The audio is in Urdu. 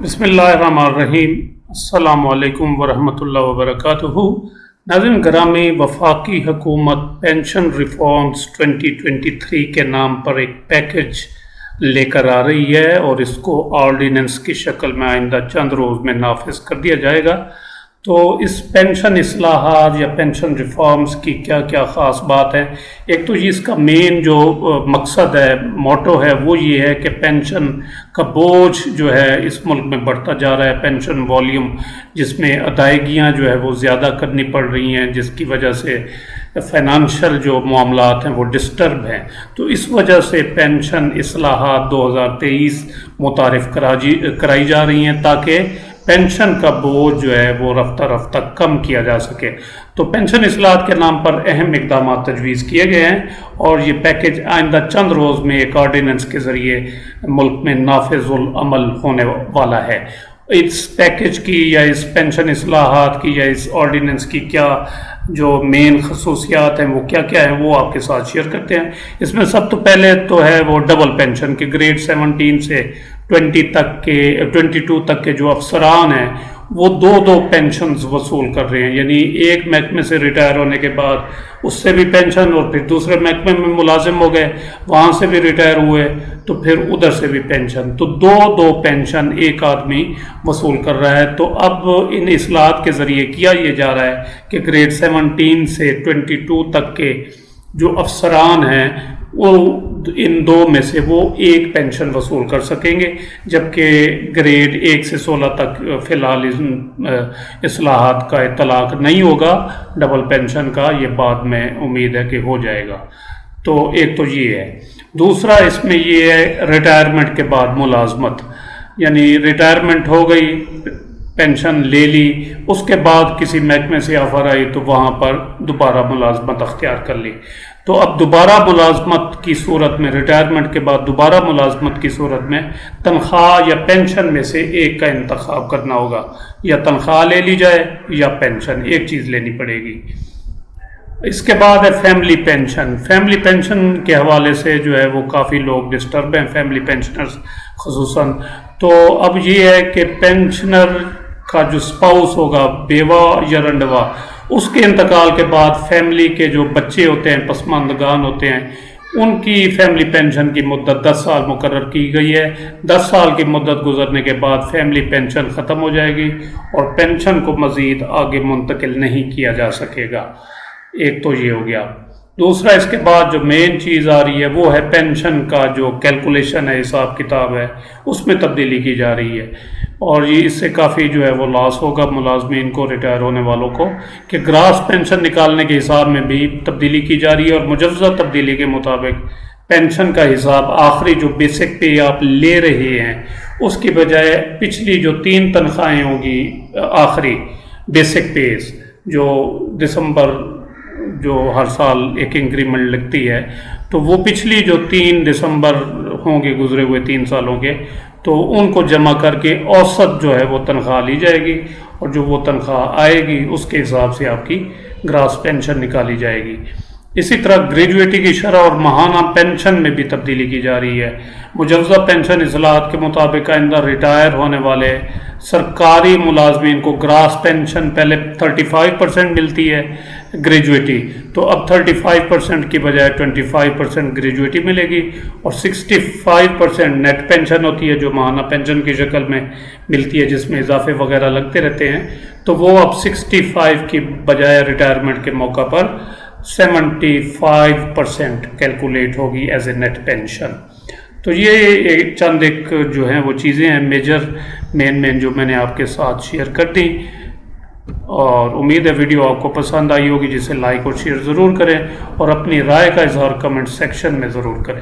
بسم اللہ الرحمن الرحیم۔ السلام علیکم ورحمۃ اللہ وبرکاتہ۔ ناظرین گرامی، وفاقی حکومت پینشن ریفارمز 2023 کے نام پر ایک پیکج لے کر آ رہی ہے اور اس کو آرڈیننس کی شکل میں آئندہ چند روز میں نافذ کر دیا جائے گا۔ تو اس پینشن اصلاحات یا پینشن ریفارمز کی کیا کیا خاص بات ہے؟ ایک تو یہ اس کا مین جو مقصد ہے، موٹو ہے، وہ یہ ہے کہ پینشن کا بوجھ جو ہے اس ملک میں بڑھتا جا رہا ہے، پینشن والیوم جس میں ادائیگیاں جو ہے وہ زیادہ کرنی پڑ رہی ہیں، جس کی وجہ سے فائنانشل جو معاملات ہیں وہ ڈسٹرب ہیں۔ تو اس وجہ سے پینشن اصلاحات 2023 متعارف کرائی جا رہی ہیں تاکہ پینشن کا بوجھ جو ہے وہ رفتہ رفتہ کم کیا جا سکے۔ تو پینشن اصلاحات کے نام پر اہم اقدامات تجویز کیے گئے ہیں اور یہ پیکج آئندہ چند روز میں ایک آرڈیننس کے ذریعے ملک میں نافذ العمل ہونے والا ہے۔ اس پیکج کی یا اس پینشن اصلاحات کی یا اس آرڈیننس کی کیا جو مین خصوصیات ہیں وہ کیا کیا ہیں وہ آپ کے ساتھ شیئر کرتے ہیں۔ اس میں سب تو پہلے تو ہے وہ ڈبل پینشن کے گریڈ 17 سے 22 تک کے جو افسران ہیں وہ دو پینشنز وصول کر رہے ہیں، یعنی ایک محکمے سے ریٹائر ہونے کے بعد اس سے بھی پینشن اور پھر دوسرے محکمے میں ملازم ہو گئے، وہاں سے بھی ریٹائر ہوئے تو پھر ادھر سے بھی پینشن، تو دو پینشن ایک آدمی وصول کر رہا ہے۔ تو اب ان اصلاحات کے ذریعے کیا یہ جا رہا ہے کہ گریڈ 17 سے 22 تک کے جو افسران ہیں وہ ان دو میں سے وہ ایک پینشن وصول کر سکیں گے، جبکہ گریڈ 1 سے 16 تک فی الحال اصلاحات کا اطلاق نہیں ہوگا ڈبل پینشن کا، یہ بعد میں امید ہے کہ ہو جائے گا۔ تو ایک تو یہ ہے۔ دوسرا اس میں یہ ہے ریٹائرمنٹ کے بعد ملازمت، یعنی ریٹائرمنٹ ہو گئی، پینشن لے لی، اس کے بعد کسی محکمے سے آفر آئی تو وہاں پر دوبارہ ملازمت اختیار کر لی۔ تو اب دوبارہ ملازمت کی صورت میں، ریٹائرمنٹ کے بعد دوبارہ ملازمت کی صورت میں تنخواہ یا پینشن میں سے ایک کا انتخاب کرنا ہوگا، یا تنخواہ لے لی جائے یا پینشن، ایک چیز لینی پڑے گی۔ اس کے بعد ہے فیملی پینشن۔ فیملی پینشن کے حوالے سے جو ہے وہ کافی لوگ ڈسٹرب ہیں، فیملی پینشنرز خصوصاً۔ تو اب یہ ہے کہ پینشنر کا جو سپاؤس ہوگا، بیوہ یا رنڈوا، اس کے انتقال کے بعد فیملی کے جو بچے ہوتے ہیں، پسماندگان ہوتے ہیں، ان کی فیملی پینشن کی مدت 10 سال مقرر کی گئی ہے۔ 10 سال کی مدت گزرنے کے بعد فیملی پینشن ختم ہو جائے گی اور پینشن کو مزید آگے منتقل نہیں کیا جا سکے گا۔ ایک تو یہ ہو گیا۔ دوسرا اس کے بعد جو مین چیز آ رہی ہے وہ ہے پینشن کا جو کیلکولیشن ہے، حساب کتاب ہے، اس میں تبدیلی کی جا رہی ہے، اور یہ اس سے کافی جو ہے وہ لاس ہوگا ملازمین کو، ریٹائر ہونے والوں کو، کہ گراس پینشن نکالنے کے حساب میں بھی تبدیلی کی جا رہی ہے، اور مجوزہ تبدیلی کے مطابق پینشن کا حساب آخری جو بیسک پے آپ لے رہے ہیں اس کی بجائے پچھلی جو 3 تنخواہیں ہوں گی آخری بیسک پیز، جو دسمبر جو ہر سال ایک انکریمنٹ لگتی ہے، تو وہ پچھلی جو 3 دسمبر ہوں گے گزرے ہوئے 3 سالوں کے، تو ان کو جمع کر کے اوسط جو ہے وہ تنخواہ لی جائے گی، اور جو وہ تنخواہ آئے گی اس کے حساب سے آپ کی گراس پینشن نکالی جائے گی۔ اسی طرح گریجویٹی کی شرح اور ماہانہ پینشن میں بھی تبدیلی کی جا رہی ہے۔ مجوزہ پینشن اصلاحات کے مطابق آئندہ ریٹائر ہونے والے سرکاری ملازمین کو گراس پینشن پہلے 35% ملتی ہے گریجویٹی، تو اب 35% کی بجائے 25% گریجویٹی ملے گی، اور 65% نیٹ پینشن ہوتی ہے جو ماہانہ پینشن کی شکل میں ملتی ہے، جس میں اضافے وغیرہ لگتے رہتے ہیں، تو وہ اب 65 کی بجائے ریٹائرمنٹ کے موقع پر 75% کیلکولیٹ ہوگی ایز اے نیٹ پینشن۔ تو یہ چند ایک جو ہیں وہ چیزیں ہیں میجر مین جو میں نے آپ کے ساتھ شیئر کر دی، اور امید ہے ویڈیو آپ کو پسند آئی ہوگی، جسے لائک اور شیئر ضرور کریں اور اپنی رائے کا اظہار کمنٹ سیکشن میں ضرور کریں۔